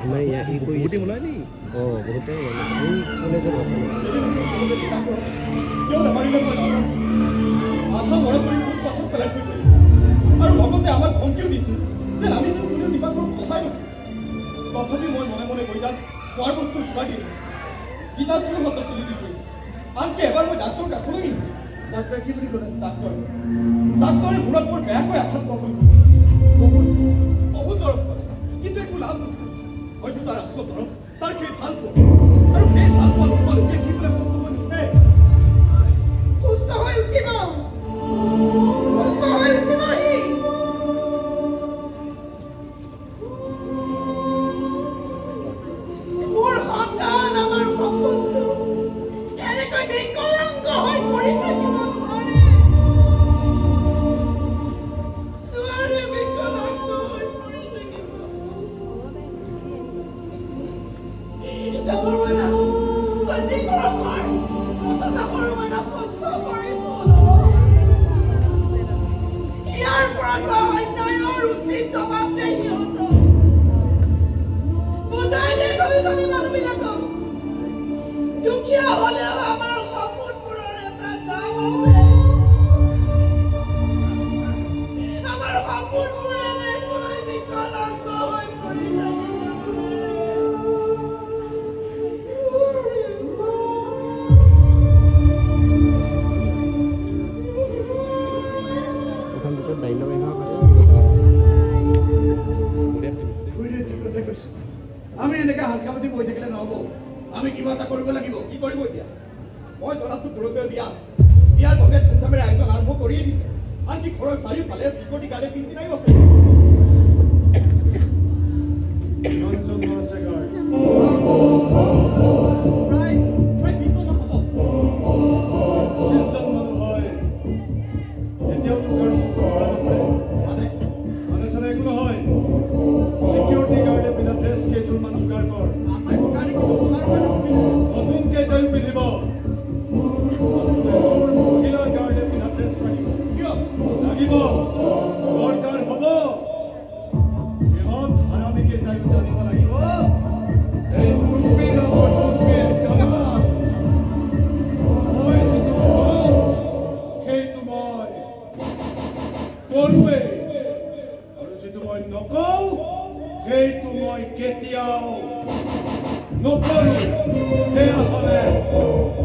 हमारे यहाँ ये कोई बहुत ही मुला नहीं बहुत है बोले तो क्यों हमारी लोग आधा बड़ा बड़ी बहुत पत्थर कलेक्ट हुई पैसे और लोगों ने आवाज धमकियों दी যে আমি যে কোনো দিবা কোনো সহায় নকৰো তথাপি মই মনে মনে কইতাত কোৱাৰ বস্তু যোগাৰ দি আছে কিতাপ কোনো হাতত তুলি দি থৈছে আনকি এবাৰ মই ডাক্তৰ কাষলৈ গৈছো ডাক্তৰ কি বুলি ক'লে ডাক্তৰে মূৰত বৰ বেয়াকৈ আঘাত পোৱা বুলি কৈছে বহুত দৰৱ কৰে কিন্তু একো লাভ নহয় হয়তো তাৰ আচল দৰৱ তাৰ সেই ভাল পোৱা আৰু সেই ভাল পোৱা লোকে কি বোলে কষ্ট হৈ নুঠে সুস্থ হৈ উঠিব No puedo, déjame.